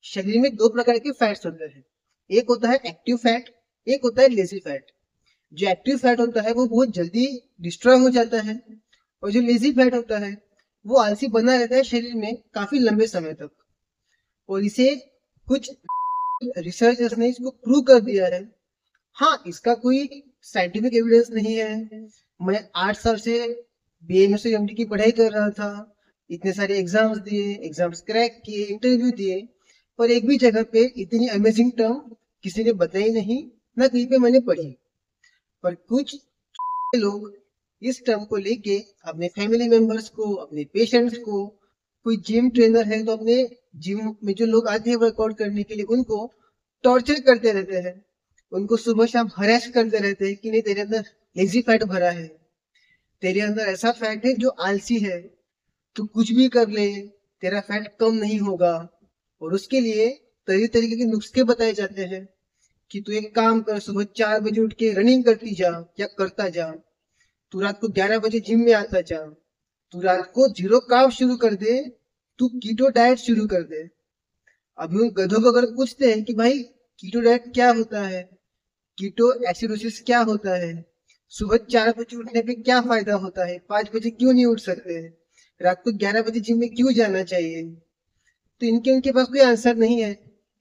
शरीर में दो प्रकार के फैट्स होते हैं। एक होता है एक्टिव फैट, एक होता है लेजी फैट। जो एक्टिव फैट होता है वो बहुत जल्दी डिस्ट्रॉय हो जाता है, और जो लेजी फैट होता है वो आलसी बना रहता है शरीर में काफी लंबे समय तक। और इसे कुछ रिसर्चर्स ने इसको प्रूव कर दिया है। हाँ, इसका कोई साइंटिफिक एविडेंस नहीं है। मैं 8 साल से BMSMD की पढ़ाई कर रहा था, इतने सारे एग्जाम्स दिए, एग्जाम्स क्रैक किए, इंटरव्यू दिए, पर एक भी जगह पे इतनी अमेजिंग टर्म किसी ने बताई नहीं, ना कहीं पे मैंने पढ़ी। पर कुछ लोग इस टर्म को लेके अपने फैमिली मेंबर्स को, अपने पेशेंट्स को, कोई जिम ट्रेनर है तो अपने जिम में जो लोग आते हैं वर्कआउट करने के लिए उनको टॉर्चर करते रहते हैं। उनको सुबह शाम हरेस करते रहते हैं कि नहीं, तेरे अंदर लेजी फैट भरा है, तेरे अंदर ऐसा फैट है जो आलसी है, तू कुछ भी कर ले तेरा फैट कम नहीं होगा। और उसके लिए तरह तरीके के नुस्खे बताए जाते हैं कि तू एक काम कर, सुबह 4 बजे उठ के रनिंग करती जा या करता जा, तू रात को 11 बजे जिम में आता जा, तू रात को जीरो कार्ब शुरू कर दे, तू कीटो डाइट शुरू कर दे। अभी उन गधों को अगर पूछते हैं कि भाई कीटो डाइट क्या होता है, कीटो एसिडोसिस क्या होता है, सुबह 4 बजे उठने पे क्या फायदा होता है, 5 बजे क्यों नहीं उठ सकते, रात को 11 बजे जिम में क्यों जाना चाहिए, तो उनके पास कोई आंसर नहीं है।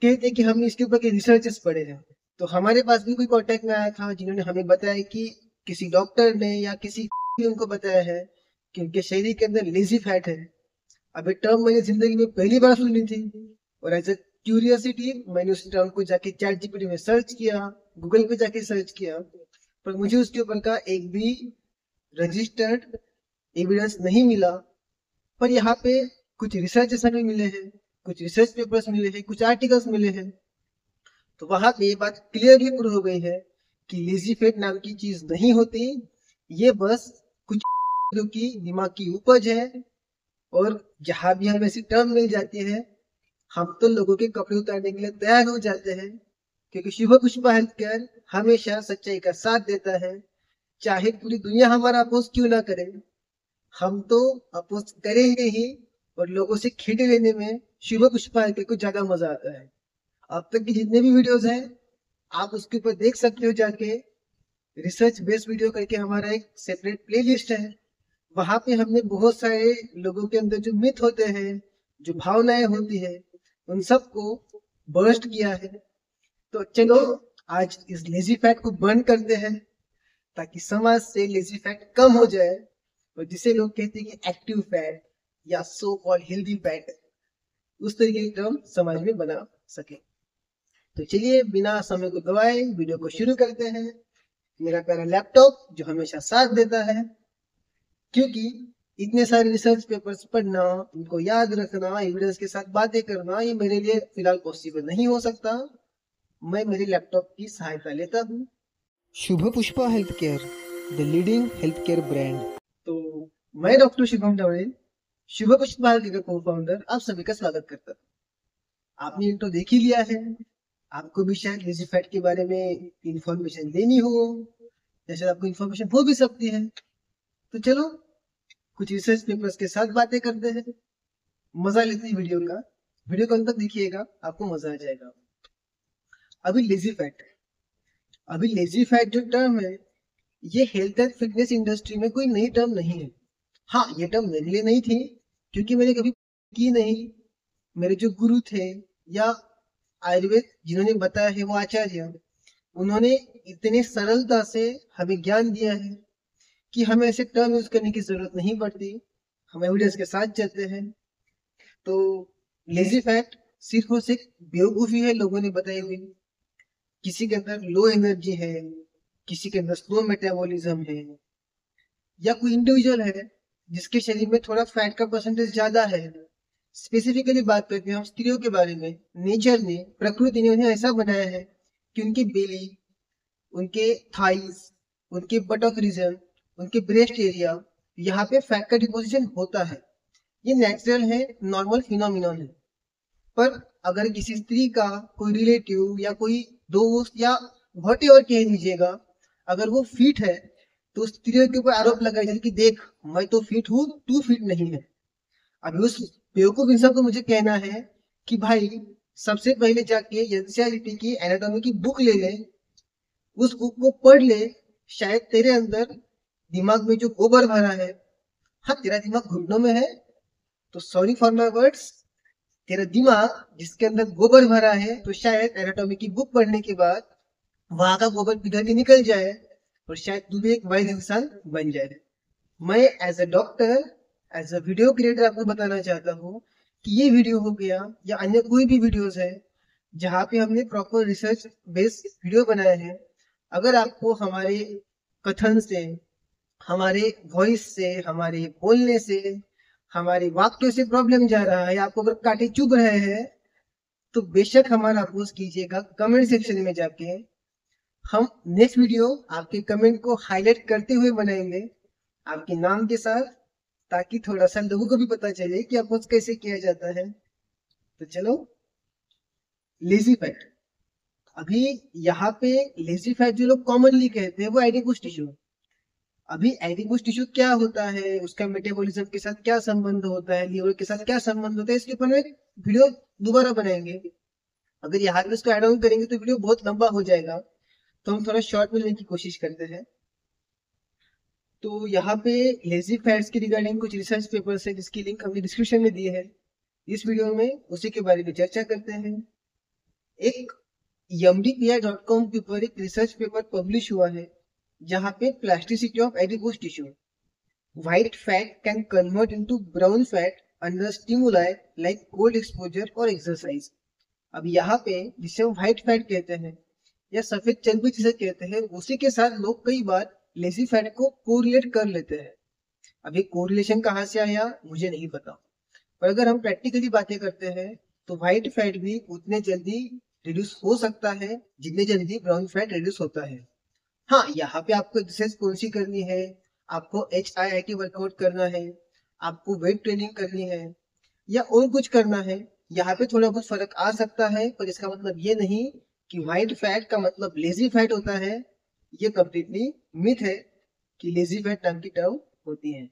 कहते कि हमने इसके ऊपर के रिसर्चेस पढ़े हैं। तो हमारे पास भी कोई कांटेक्ट में आया था जिन्होंने हमें बताया कि किसी डॉक्टर ने या किसी ने उनको बताया है कि उनके शरीर के अंदर लेजी फैट है। अब ये टर्म मैंने जिंदगी में पहली बार सुनी थी, और एज ए क्यूरियोसिटी मैंने उस टर्म को जाके चैट जीपीटी में सर्च किया, गूगल पे जाके सर्च किया, पर मुझे उसके ऊपर का एक भी रजिस्टर्ड एविडेंस नहीं मिला। पर यहाँ पे कुछ रिसर्च हमें मिले हैं, कुछ रिसर्च पेपर्स मिले हैं, कुछ आर्टिकल्स मिले हैं, तो वहां पे ये बात क्लियरली प्रूव हो गई है कि लेजी फेट नाम की चीज नहीं होती। ये बस कुछ लोगों की दिमाग की उपज है। और जहां भी हमें ऐसी टर्म मिल जाती है, हम तो लोगों के कपड़े उतारने के लिए तैयार हो जाते हैं, क्योंकि शुभ पुष्पा हेल्थ केयर हमेशा सच्चाई का साथ देता है। चाहे पूरी दुनिया हमारा अपोज क्यों ना करे, हम तो अपोज करेंगे ही। और लोगों से खेटे लेने में शुभ पुष्पा हेल्थ केयर को ज्यादा मजा आता है। अब तक की जितने भी वीडियोस हैं आप उसके ऊपर देख सकते हो जाके। रिसर्च बेस्ड वीडियो करके हमारा एक सेपरेट प्लेलिस्ट है, वहां पे हमने बहुत सारे लोगों के अंदर जो मिथ होते हैं, जो भावनाएं होती है, उन सबको बर्स्ट किया है। तो चलो आज इस लेजी फैट को बर्न करते हैं, ताकि समाज से लेजी फैट कम हो जाए, और जिसे लोग कहते हैं कि एक्टिव फैट या सो कॉल्ड हेल्दी फैट, उस तरीके की टर्म समाज में बना सके। तो चलिए बिना समय को गवाए वीडियो को शुरू करते हैं। मेरा प्यारा लैपटॉप जो हमेशा साथ देता है, क्योंकि इतने सारे रिसर्च पेपर्स पढ़ना, उनको याद रखना, एविडेंस के साथ बातें करना, ये मेरे लिए फिलहाल पॉसिबल नहीं हो सकता। मैं मेरे लैपटॉप की सहायता लेता हूँ। Shubh Pushpa health care, the leading health care brand. तो मैं doctor Shubham Dawade, Shubh Pushpa health care का को फाउंडर, आप सभी का स्वागत करता हूँ। आपने इंट्रो देख ही लिया है, आपको भी शायद लेजी फैट के बारे में इंफॉर्मेशन देनी हो, जैसे आपको इंफॉर्मेशन हो भी सकती है। तो चलो कुछ रिसर्च पेपर्स के साथ बातें करते हैं, मजा लेते हैं वीडियो का। वीडियो को अंत तक देखिएगा, आपको मजा आ जाएगा। अभी लेजी फैट, अभी लेजी फैट जो टर्म है, ये हेल्थ एंड फिटनेस इंडस्ट्री में कोई नई टर्म नहीं है। हाँ, ये टर्म मेरे लिए नहीं थी, क्योंकि मैंने कभी की नहीं। मेरे जो गुरु थे या आयुर्वेद जिन्होंने बताया है, वो आचार्य, उन्होंने इतने सरलता से हमें ज्ञान दिया है कि हमें ऐसे टर्म यूज करने की जरूरत नहीं पड़ती, हम एविडेंस के साथ चलते हैं। तो लेजी फैट सिर्फ और सिर्फ बेवकूफी है लोगों ने बताई हुई। किसी के अंदर लो एनर्जी है, किसी के अंदर स्लो मेटाबॉलिज्म है, या कोई इंडिविजुअल है जिसके शरीर में थोड़ा फैट का परसेंटेज ज्यादा है। स्पेसिफिकली बात करते हैं हम स्त्रियों के बारे में, नेचर ने, प्रकृति ने उन्हें ऐसा बनाया है कि उनकी बेली, उनके थाइस, उनके बटक रीजन, उनके ब्रेस्ट एरिया, यहाँ पे फैट का डिपोजिशन होता है। ये नेचुरल है, नॉर्मल फिनोमिनन है। पर अगर किसी स्त्री का कोई रिलेटिव या कोई दोस्त या वॉट एवर कह लीजिएगा, अगर वो फिट है, तो स्त्रियों के ऊपर आरोप लगाया जाए कि देख मैं तो फिट हूँ, तू फिट नहीं है। अभी उस बेवकूफ इंसान को मुझे कहना है कि भाई सबसे पहले जाके एनसीईआरटी की एनाटॉमी की बुक ले ले, उस बुक को पढ़ ले। शायद तेरे अंदर दिमाग में जो गोबर भरा है, हाँ तेरा दिमाग घुटनों में है, तो सॉरी फॉर माय वर्ड्स, तेरा दिमाग जिसके अंदर गोबर भरा है, तो शायद एनाटॉमी की बुक पढ़ने के बाद वहां का गोबर पिघल के निकल जाए और शायद तू भी एक वाइज इंसान बन जाए। मैं as a doctor, as a video creator आपको बताना चाहता हूँ कि ये वीडियो हो गया या अन्य कोई भी वीडियोस है जहाँ पे हमने प्रॉपर रिसर्च बेस्ड वीडियो बनाए हैं, अगर आपको हमारे कथन से, हमारे वॉइस से, हमारे बोलने से, हमारे वाक्यों से प्रॉब्लम जा रहा है, आपको अगर कांटे चुभ रहे हैं, तो बेशक हमारा अपोज कीजिएगा कमेंट सेक्शन में जाके। हम नेक्स्ट वीडियो आपके कमेंट को हाईलाइट करते हुए बनाएंगे आपके नाम के साथ, ताकि थोड़ा सा लोगों को भी पता चले कि अपोज कैसे किया जाता है। तो चलो, लेजी फैट। अभी यहाँ पे लेजी फैट जो लोग कॉमनली कहते हैं वो एडिपोज टिश्यू। अभी एडिपोज टिश्यू क्या होता है, उसका मेटाबॉलिज्म के साथ क्या संबंध होता है, लीवर के साथ क्या संबंध होता है, इसके ऊपर में एक वीडियो दोबारा बनाएंगे। अगर यहाँ पे इसको एड ऑन करेंगे तो वीडियो बहुत लंबा हो जाएगा, तो हम थोड़ा शॉर्ट में लेने की कोशिश करते हैं। तो यहाँ पे लेजी फैट्स के रिगार्डिंग कुछ रिसर्च पेपर्स है जिसकी लिंक हमने डिस्क्रिप्शन में दी है। इस वीडियो में उसी के बारे में चर्चा करते हैं। एक mdpi.com के ऊपर एक रिसर्च पेपर पब्लिश हुआ है जहाँ पे plasticity of adipose tissue, white fat can convert into brown fat under stimuli like cold exposure और एक्सरसाइज। अब यहाँ पे जिसे हम व्हाइट फैट कहते हैं या सफेद चर्बी जिसे कहते हैं, उसी के साथ लोग कई बार लेजी फैट को कोरिलेट कर लेते हैं। अभी कोरिलेशन कहाँ से आया मुझे नहीं पता, पर अगर हम प्रैक्टिकली बातें करते हैं तो व्हाइट फैट भी उतने जल्दी रिड्यूस हो सकता है जितने जल्दी ब्राउन फैट रिड्यूस होता है। हाँ, यहाँ पे आपको एक्सरसाइज कौन सी करनी है, आपको HIIT वर्कआउट करना है, आपको वेट ट्रेनिंग करनी है या और कुछ करना है, यहाँ पे थोड़ा बहुत फर्क आ सकता है, पर इसका मतलब ये नहीं कि व्हाइट फैट का मतलब लेजी फैट होता है। ये कंप्लीटली मिथ है कि लेजी फैट नाम की टर्म होती है।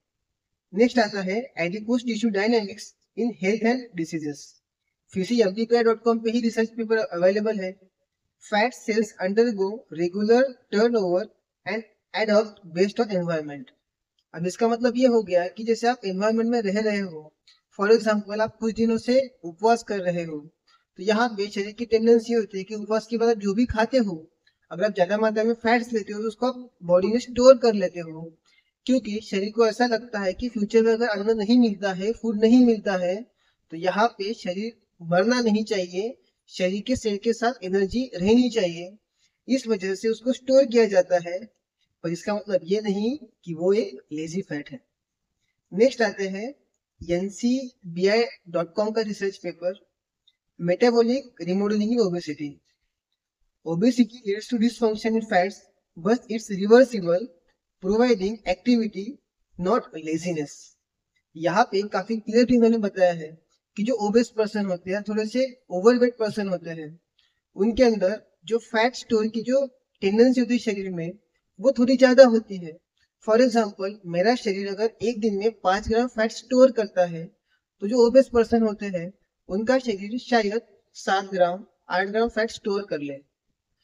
नेक्स्ट आता है adipose tissue dynamics in health and diseases. फिर से mdpi.com पे ही रिसर्च पेपर अवेलेबल है। Fat cells undergo regular turnover and adopt based on environment. अब इसका मतलब ये हो गया कि जैसे आप एनवायरनमेंट में रह रहे हो, फॉर एग्जाम्पल आप कुछ दिनों से उपवास कर रहे हो, तो यहाँ पे शरीर की टेंडेंसी होती है कि उपवास के बाद आप जो भी खाते हो, अगर आप ज्यादा मात्रा में फैट्स लेते हो तो उसको आप बॉडी में स्टोर कर लेते हो, क्योंकि शरीर को ऐसा लगता है कि फ्यूचर में अगर अन्न नहीं मिलता है, फूड नहीं मिलता है, तो यहाँ पे शरीर मरना नहीं चाहिए, शरीर के सेल के साथ एनर्जी रहनी चाहिए, इस वजह से उसको स्टोर किया जाता है। पर इसका मतलब ये नहीं कि वो एक लेजी फैट है। नेक्स्ट आते हैं ncbi.com का research paper, metabolic remodeling in obesity. Obesity leads to dysfunction in fats but it's reversible providing activity not laziness. यहाँ पे काफी क्लियरली इन्होंने बताया है कि जो ओबेस पर्सन होते हैं, थोड़े से ओवरवेट पर्सन होते हैं, उनके अंदर जो फैट स्टोर की जो टेंडेंसी होती है शरीर में, वो थोड़ी ज्यादा होती है। फॉर एग्जाम्पल मेरा शरीर अगर एक दिन में 5 ग्राम फैट स्टोर करता है, तो जो ओबेस पर्सन होते हैं उनका शरीर शायद 7 ग्राम 8 ग्राम फैट स्टोर कर ले।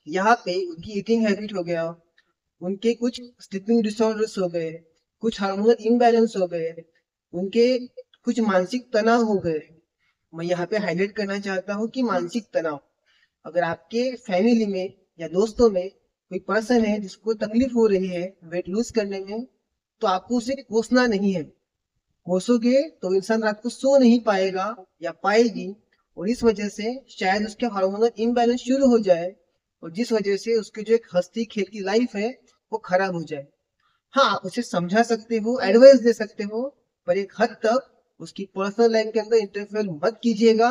यहाँ पे उनकी ईटिंग हैबिट हो गया, उनके कुछ स्लीपिंग डिसऑर्डर्स हो गए, कुछ हार्मोनल इम्बैलेंस हो गए, उनके कुछ मानसिक तनाव हो गए। मैं यहाँ पे हाईलाइट करना चाहता हूँ कि मानसिक तनाव, अगर आपके फैमिली में या दोस्तों में कोई पर्सन है जिसको तकलीफ हो रही है वेट लूज करने में, तो आपको उसे कोसना नहीं है। कोसोगे तो इंसान रात को सो नहीं पाएगा या पाएगी, और इस वजह से शायद उसके हार्मोनल इम्बैलेंस शुरू हो जाए, और जिस वजह से उसकी जो एक हंसती खेलती लाइफ है वो खराब हो जाए। हाँ, आप उसे समझा सकते हो, एडवाइस दे सकते हो, पर एक हद तक उसकी पर्सनल लाइफ के अंदर इंटरफेयर मत कीजिएगा।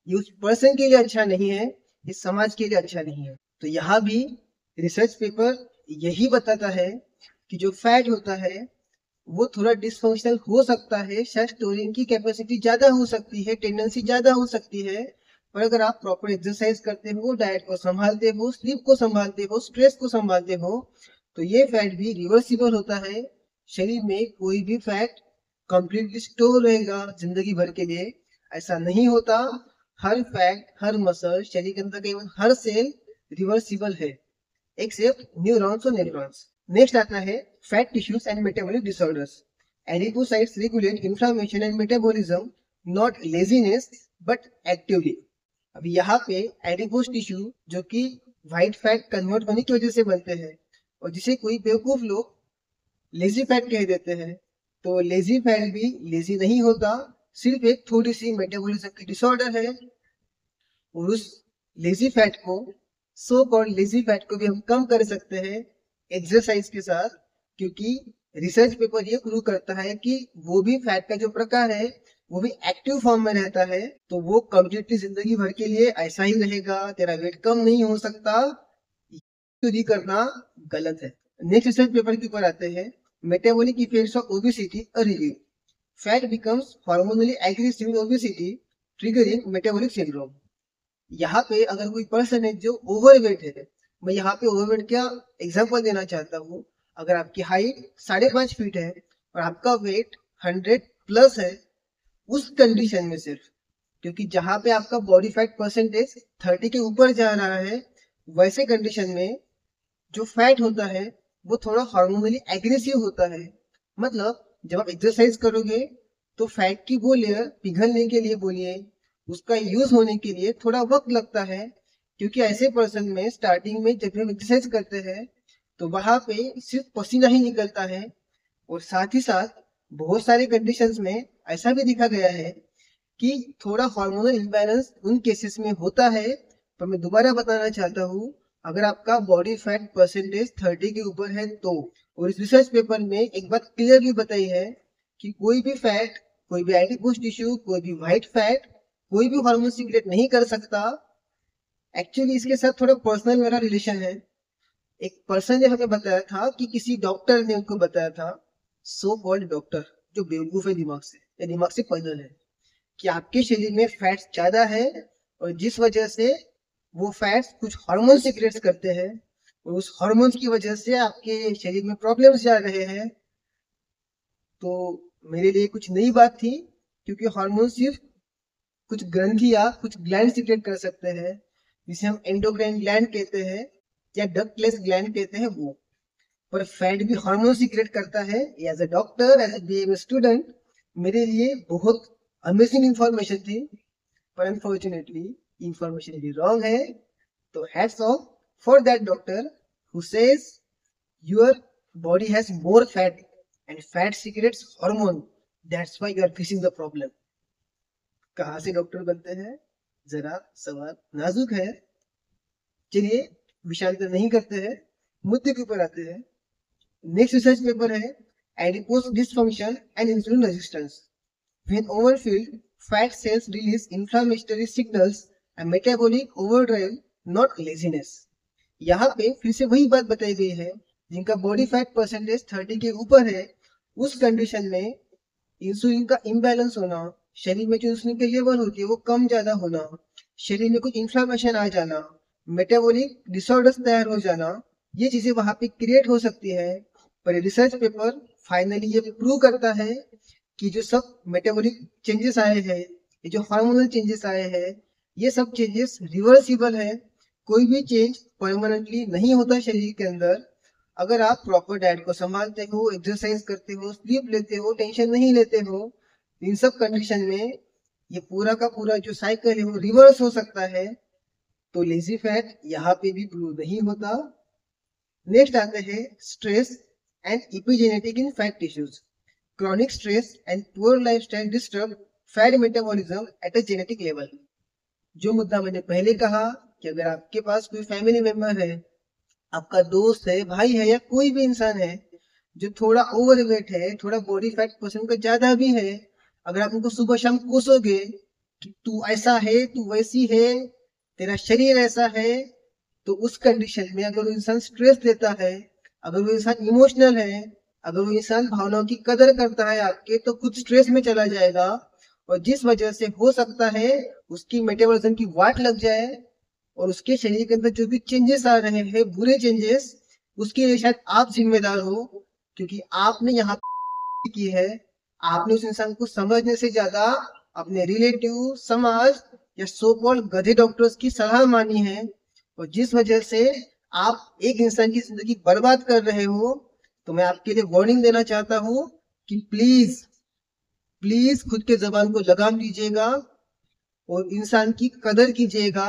ये उस पर्सन के लिए अच्छा नहीं है, इस समाज के लिए अच्छा नहीं है। तो यहाँ भी रिसर्च पेपर यही बताता है कि जो फैट होता है वो थोड़ा डिसफंक्शनल हो सकता है, शायद स्टोरिंग की कैपेसिटी ज्यादा हो सकती है, टेंडेंसी ज्यादा हो सकती है, पर अगर आप प्रॉपर एक्सरसाइज करते हो, डाइट को संभालते हो, स्लीप को संभालते हो, स्ट्रेस को संभालते हो, तो ये फैट भी रिवर्सिबल होता है। शरीर में कोई भी फैट कंप्लीटली स्टोर रहेगा जिंदगी भर के लिए, ऐसा नहीं होता। हर फैट, हर मसल, शरीर के अंदर केवल हर सेल रिवर्सिबल है एक्सेप्ट न्यूरॉन्स और नेफ्रॉन्स। नेक्स्ट आता है fat tissues and metabolic disorders. Adipocytes regulate inflammation and metabolism, not laziness but actively. अब यहाँ पे एडिपोस टिश्यू जो कि व्हाइट फैट कन्वर्ट होने की वजह से बनते हैं और जिसे कोई बेवकूफ लोग लेजी फैट कह देते हैं, तो लेजी फैट भी लेजी नहीं होता, सिर्फ एक थोड़ी सी मेटाबॉलिज्म की डिसऑर्डर है। और उस लेजी फैट को, सो कॉल्ड लेजी फैट को भी हम कम कर सकते हैं एक्सरसाइज के साथ, क्योंकि रिसर्च पेपर ये प्रूव करता है कि वो भी फैट का जो प्रकार है वो भी एक्टिव फॉर्म में रहता है, तो वो कंप्लीटली जिंदगी भर के लिए ऐसा ही रहेगा, तेरा वेट कम नहीं हो सकता। ये करना गलत है। नेक्स्ट रिसर्च पेपर के ऊपर आते हैं, metabolic effects of obesity a review. Fat becomes hormonally aggressive in obesity triggering metabolic syndrome. यहाँ पे अगर कोई पर्सन है जो ओवरवेट है, मैं यहाँ पे ओवरवेट का एग्जांपल देना चाहता हूँ। अगर आपकी हाइट 5.5 फीट है और आपका वेट 100 प्लस है, उस कंडीशन में सिर्फ, क्योंकि जहां पे आपका बॉडी फैट परसेंटेज 30 के ऊपर जा रहा है, वैसे कंडीशन में जो फैट होता है वो थोड़ा हार्मोनली एग्रेसिव होता है। मतलब जब आप एक्सरसाइज करोगे तो फैट की वो लेयर पिघलने के लिए बोलिए, उसका यूज होने के लिए थोड़ा वक्त लगता है, क्योंकि ऐसे पर्सन में स्टार्टिंग में जब हम एक्सरसाइज करते हैं तो वहां पे सिर्फ पसीना ही निकलता है। और साथ ही साथ बहुत सारे कंडीशंस में ऐसा भी देखा गया है कि थोड़ा हार्मोनल इम्बैलेंस उन केसेस में होता है। पर मैं दोबारा बताना चाहता हूँ, अगर आपका बॉडी फैट परसेंटेज 30 के ऊपर है तो, और इस रिसर्च पेपर में एक बात क्लियरली बताई है कि कोई भी फैट, कोई भी एडिपोस टिश्यू, कोई भी व्हाइट फैट, कोई भी हार्मोन सिक्रेट नहीं कर सकता। एक्चुअली इसके साथ थोड़ा पर्सनल मेरा रिलेशन है। एक पर्सन ने हमें बताया था कि किसी डॉक्टर ने उनको बताया था, सो कॉल्ड डॉक्टर जो बेवकूफ है दिमाग से या दिमाग से पैदल है, कि आपके शरीर में फैट्स ज्यादा है और जिस वजह से वो फैट्स कुछ हार्मोन सीक्रेट्स करते हैं और उस हार्मोन्स की वजह से आपके शरीर में प्रॉब्लम्स जा रहे हैं। तो मेरे लिए कुछ नई बात थी, क्योंकि हार्मोन सिर्फ कुछ ग्रंथियां, कुछ ग्लैंड सीक्रेट कर सकते हैं, जिसे हम एंडोक्राइन ग्लैंड कहते हैं या डक्टलेस ग्लैंड कहते हैं वो। पर फैट भी हार्मोन सीक्रेट करता है। As a doctor, as a BMS student, मेरे लिए बहुत अमेजिंग इंफॉर्मेशन थी, पर अनफॉर्चुनेटली इंफॉर्मेशन भी रॉन्ग है। तो hats off for that doctor who says your body has more fat and fat secretes hormone, that's why you are facing the problem. कहाँ से डॉक्टर बनते हैं, जरा सवाल नाजुक है। चलिए विषांतर नहीं करते हैं, मुद्दे के ऊपर आते हैं। नेक्स्ट रिसर्च पेपर है adipose dysfunction and insulin resistance. When overfilled, fat cells release inflammatory signals and metabolic overdrive, not laziness. यहाँ पे फिर से वही बात बताई गई है, जिनका बॉडी फैट परसेंटेज 30 के ऊपर है, उस कंडीशन में इंसुलिन का इम्बैलेंस होना, शरीर में जो इंसुलिन की लेवल होती है वो कम ज्यादा होना, शरीर में कुछ इन्फ्लामेशन आ जाना, मेटाबॉलिक डिसऑर्डर्स तैयार हो जाना, ये चीजें वहां पे क्रिएट हो सकती है। पर रिसर्च पेपर फाइनली ये प्रूव करता है कि जो सब मेटाबॉलिक चेंजेस आए हैं, ये जो हार्मोनल चेंजेस आए हैं, ये सब चेंजेस रिवर्सिबल है। कोई भी चेंज परमानेंटली नहीं होता शरीर के अंदर। अगर आप प्रॉपर डाइट को संभालते हो, एक्सरसाइज करते हो, स्लीप लेते हो, टेंशन नहीं लेते हो, इन सब कंडीशन में ये पूरा का पूरा जो साइकिल है वो रिवर्स हो सकता है। तो लेजी फैट यहाँ पे भी प्रूव नहीं होता। नेक्स्ट आते हैं stress and epigenetic in fat tissues. Chronic stress and poor lifestyle disturb fat metabolism at a genetic level. जो मुद्दा मैंने पहले कहा कि अगर आपके पास कोई फैमिली मेंबर है, आपका दोस्त है, भाई है या कोई भी इंसान है जो थोड़ा ओवरवेट है, थोड़ा बॉडी फैट परसेंट का ज्यादा भी है, अगर आप उनको सुबह शाम कोसोगे कि तू ऐसा है, तू वैसी है, तेरा शरीर ऐसा है, तो उस कंडीशन में अगर वो इंसान स्ट्रेस लेता है, अगर वो इंसान इमोशनल है, अगर वो इंसान भावनाओं की कदर करता है आपके, तो खुद स्ट्रेस में चला जाएगा और जिस वजह से हो सकता है उसकी मेटाबॉलिज्म की वाट लग जाए और उसके शरीर के अंदर जो भी चेंजेस आ रहे हैं, बुरे चेंजेस, उसके लिए शायद आप जिम्मेदार हो, क्योंकि आपने यहाँ की है। आपने उस इंसान को समझने से ज्यादा अपने रिलेटिव, समाज या सो कॉल्ड गधे डॉक्टर्स की सलाह मानी है, और जिस वजह से आप एक इंसान की जिंदगी बर्बाद कर रहे हो, तो मैं आपके लिए वार्निंग देना चाहता हूँ कि प्लीज प्लीज खुद के जबान को लगाम दीजिएगा और इंसान की कदर कीजिएगा।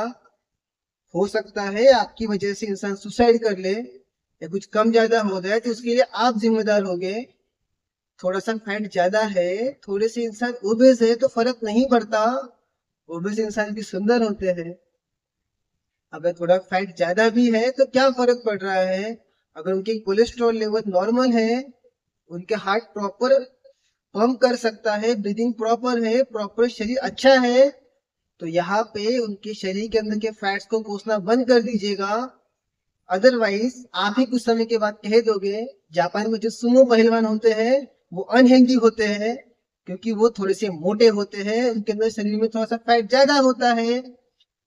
हो सकता है आपकी वजह से इंसान सुसाइड कर ले या कुछ कम ज्यादा हो जाए तो उसके लिए आप जिम्मेदार होगे। थोड़ा सा फैट ज्यादा है, थोड़े से इंसान ओबेस है तो फर्क नहीं पड़ता, ओबेस इंसान भी सुंदर होते हैं। अगर थोड़ा फैट ज्यादा भी है तो क्या फर्क पड़ रहा है, अगर उनके कोलेस्ट्रॉल लेवल नॉर्मल है, उनके हार्ट प्रॉपर पंप कर सकता है, ब्रीदिंग प्रॉपर है, प्रॉपर शरीर अच्छा है, तो यहाँ पे उनके शरीर के अंदर के फैट्स को पोषना बंद कर दीजिएगा। अदरवाइज आप ही कुछ समय के बाद कह दोगे जापान में जो सुमो पहलवान होते हैं वो अनहेल्दी होते हैं क्योंकि वो थोड़े से मोटे होते हैं, उनके अंदर शरीर में थोड़ा सा फैट ज्यादा होता है।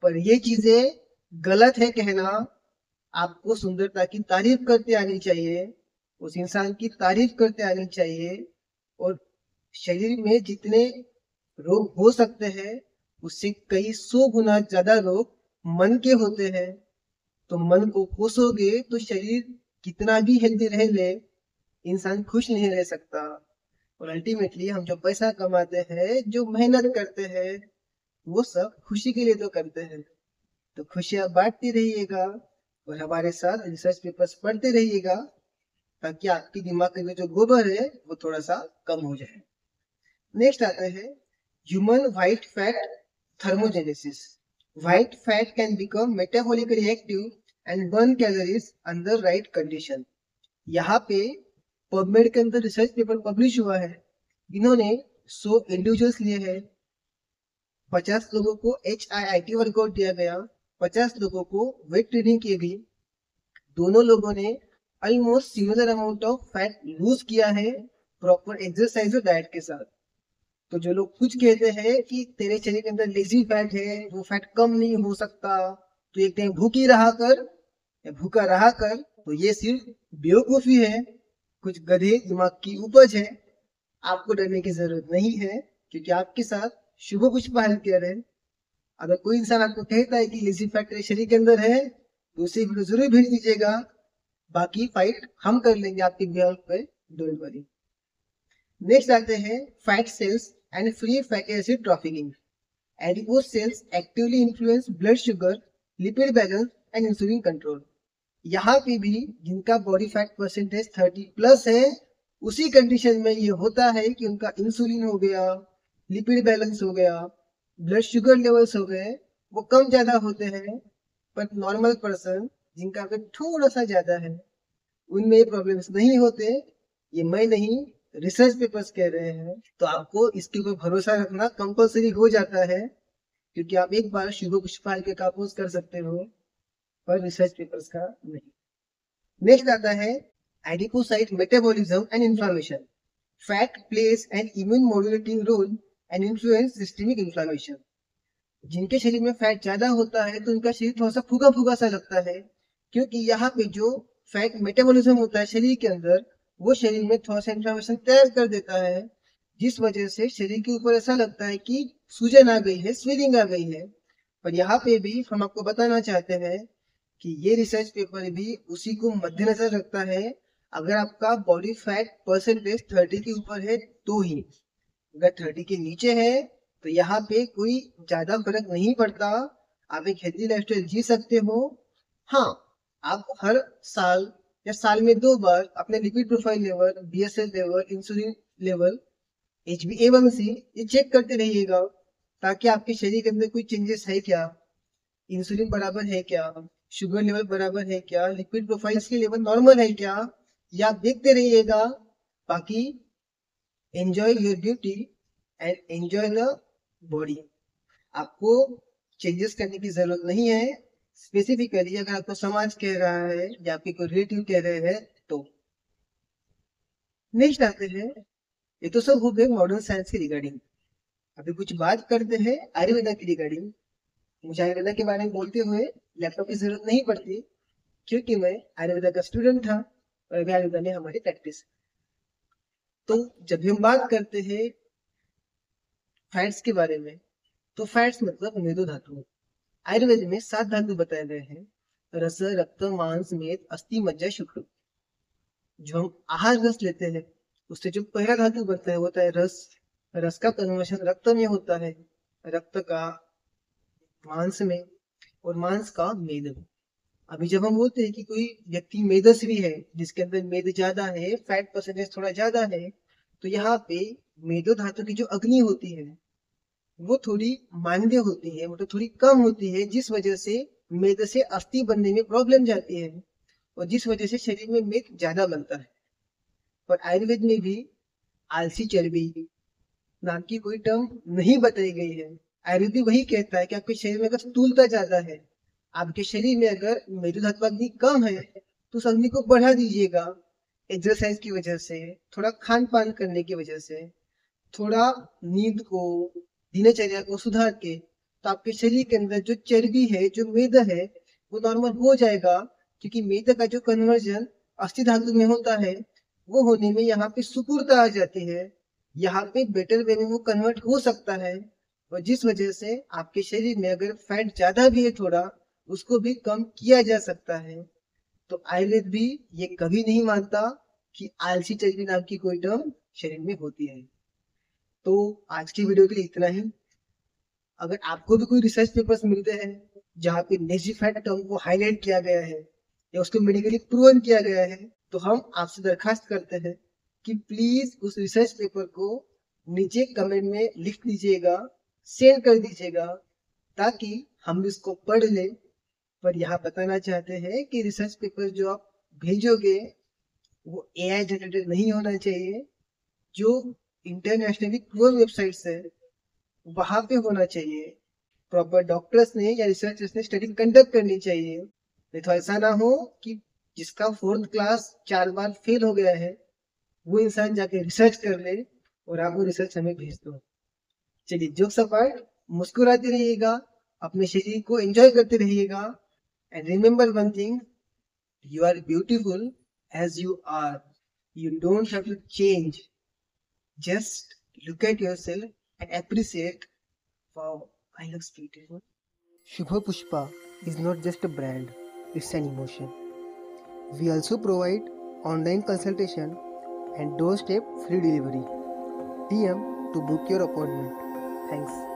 पर ये चीजें गलत है कहना। आपको सुंदरता की तारीफ करते आनी चाहिए, उस इंसान की तारीफ करते आनी चाहिए। और शरीर में जितने रोग हो सकते हैं उससे कई 100 गुना ज्यादा रोग मन के होते हैं। तो मन को कोसोगे तो शरीर कितना भी हेल्दी रह ले, इंसान खुश नहीं रह सकता। और अल्टीमेटली हम जो पैसा कमाते हैं, जो मेहनत करते हैं, वो सब खुशी के लिए तो करते हैं। तो खुशियां बांटते रहिएगा और हमारे साथ रिसर्च पेपर्स पढ़ते रहिएगा ताकि आपके दिमाग में जो गोबर है वो थोड़ा सा कम हो जाए। नेक्स्ट आता है human white fat thermogenesis. White fat can become metabolically active and burn calories under right condition. यहाँ पे पबमेड के अंदर रिसर्च पेपर पब्लिश हुआ है। इन्होंने 100 इंडिविजुअल्स लिए हैं, 50 लोगों को HIIT वर्कआउट दिया गया, 50 लोगों को वेट ट्रेनिंग की गई। दोनों लोगों ने almost similar amount of fat loose किया है प्रॉपर एक्सरसाइज और डाइट के साथ। तो जो लोग कुछ कहते हैं कि तेरे शरीर के अंदर लेजी फैट है, वो फैट कम नहीं हो सकता, तो एक टाइम भूखी रहा कर या भूखा रहा कर, तो ये सिर्फ बेवकूफी है, कुछ गधे दिमाग की उपज है। आपको डरने की जरूरत नहीं है क्योंकि आपके साथ शुभ कुछ पहल किया है। अगर कोई इंसान आपको कहता है कि लेजी फैट तेरे शरीर के अंदर है तो उसे वीडियो जरूर भेज दीजिएगा, बाकी फाइट हम कर लेंगे आपके बिहाफ पे, डोंट वरी। नेक्स्ट आते हैं fat cells and free fatty acid trafficking. Adipose cells actively influence blood sugar, lipid balance and insulin control. यहाँ पे भी जिनका बॉडी फैट परसेंटेज 30 प्लस है, उसी कंडीशन में ये होता है कि उनका इंसुलिन हो गया, लिपिड बैलेंस हो गया, ब्लड शुगर लेवल्स हो गए, वो कम ज्यादा होते हैं। पर नॉर्मल पर्सन जिनका वेट थोड़ा सा ज्यादा है उनमें ये प्रॉब्लम्स नहीं होते। ये मैं नहीं, रिसर्च पेपर्स कह रहे हैं। तो आपको इसके ऊपर भरोसा रखना कंपलसरी हो जाता है क्योंकि आप एक बार शुभ पुष्पाल के कापोज कर सकते हो पर रिसर्च पेपर्स का नहीं। नेक्स्ट आता है adipocyte metabolism and inflammation. Fat plays an immune modulating role and influence systemic inflammation. जिनके शरीर में फैट ज्यादा होता है तो उनका शरीर थोड़ा सा फूका फूका सा लगता है क्योंकि यहाँ पे जो फैट मेटाबॉलिज्म होता है शरीर के अंदर, वो शरीर में थोड़ा सा इन्फ्लामेशन तैयार कर देता है, जिस वजह से शरीर के ऊपर ऐसा लगता है कि सूजन आ गई है, स्वेलिंग आ गई है। पर यहाँ पे भी हम आपको बताना चाहते हैं कि ये रिसर्च पेपर भी उसी को मद्देनजर रखता है। अगर आपका बॉडी फैट परसेंटेज 30 के ऊपर है तो ही, अगर 30 के नीचे है तो यहाँ पे कोई ज्यादा फर्क नहीं पड़ता, आप एक हेल्दी लाइफस्टाइल जी सकते हो। हाँ, आप हर साल या साल में 2 बार अपने lipid profile level, BSL level, insulin level, HbA1c ये चेक करते रहिएगा ताकि आपके शरीर के अंदर कोई चेंजेस है क्या, इंसुलिन बराबर है क्या, शुगर लेवल बराबर है क्या, लिपिड प्रोफाइल्स के लेवल नॉर्मल है क्या, ये आप देखते रहिएगा। बाकी enjoy your beauty and enjoy the body. आपको चेंजेस करने की जरूरत नहीं है, स्पेसिफिकली अगर आपको समाज कह रहा है या आपके कोई रिलेटिव कह रहे हैं तो। नेक्स्ट आते हैं, ये तो सब हो गए मॉडर्न साइंस के रिगार्डिंग। अभी कुछ बात करते हैं आयुर्वेदा की रिगार्डिंग। मुझे आयुर्वेदा के बारे में बोलते हुए लैपटॉप की जरूरत नहीं पड़ती क्योंकि मैं आयुर्वेदा का स्टूडेंट था और अभी आयुर्वेदा में हमारी प्रैक्टिस। तो जब हम बात करते हैं फैट्स के बारे में तो फैट्स मतलब मेदो धातु। आयुर्वेद में 7 धातु बताए गए हैं, रस, रक्त, मांस, मेद, अस्थि, मज्जा, शुक्र। जो हम आहार रस लेते हैं उससे जो पहला धातु बनता है वो होता है रस। रस का कन्वर्शन रक्त में होता है, रक्त का मांस में, और मांस का मेद में। अभी जब हम बोलते हैं कि कोई व्यक्ति मेदस्वी है, जिसके अंदर मेद ज्यादा है, फैट परसेंटेज थोड़ा ज्यादा है, तो यहाँ पे मेदो धातु की जो अग्नि होती है वो थोड़ी मांद्य होती है, मतलब थोड़ी कम होती है, जिस वजह से मेद से अस्थि बनने में प्रॉब्लम जाती है, और जिस वजह से शरीर में मेद ज्यादा बनता है। और आयुर्वेद में भी आलसी चर्बी नाम की कोई टर्म नहीं बताई गई है। आयुर्वेद भी वही कहता है कि आपके शरीर में अगर स्थूलता ज्यादा है, आपके शरीर में अगर मेदो धातु अग्नि कम है, तो उस अग्नि को बढ़ा दीजिएगा एक्सरसाइज की वजह से, थोड़ा खान पान करने की वजह से, थोड़ा नींद को, दिनचर्या को सुधार के, तो आपके शरीर के अंदर जो चर्बी है, जो मेदा है, वो नॉर्मल हो जाएगा। क्योंकि मेदा का जो कन्वर्जन अस्थि धातु में होता है, वो होने में यहाँ पे सुपुर्ता आ जाती है, यहाँ पे बेटर वे में वो कन्वर्ट हो सकता है, और जिस वजह से आपके शरीर में अगर फैट ज्यादा भी है थोड़ा, उसको भी कम किया जा सकता है। तो आयुर्वेद भी ये कभी नहीं मानता कि आलसी चर्बी नाम की कोई टर्म शरीर में होती है। तो आज की वीडियो के लिए इतना ही। अगर आपको भी कोई रिसर्च पेपर्स मिलते हैं जहाँ पे लेजी फैट टर्म को हाईलाइट किया गया है या उसको मेडिकली प्रूवन किया गया है, तो हम आपसे दरखास्त करते हैं कि प्लीज उस रिसर्च पेपर को नीचे कमेंट में लिख दीजिएगा, शेयर कर दीजिएगा, ताकि हम इसको पढ़ लें। पर यहाँ बताना चाहते हैं कि रिसर्च पेपर जो आप भेजोगे वो AI जनरेटेड नहीं होना चाहिए। जो इंटरनेशनली प्रूवन वेबसाइट्स है वहां पे होना चाहिए। प्रॉपर डॉक्टर्स ने या रिसर्चर्स ने स्टडी कंडक्ट करनी चाहिए। नहीं तो ऐसा ना हो कि जिसका 4th क्लास 4 बार फेल हो गया है वो इंसान जाके रिसर्च कर ले और आप वो रिसर्च हमें भेज दो। चलिए, जोक्स अपार्ट, मुस्कुराते रहिएगा, अपने शरीर को एंजॉय करते रहिएगा, and remember one thing, you are beautiful as you are. You don't have to change. Just look at yourself and appreciate. Wow, I look beautiful. Shubha Pushpa is not just a brand, it's an emotion. We also provide online consultation and doorstep free delivery. DM to book your appointment. Thanks.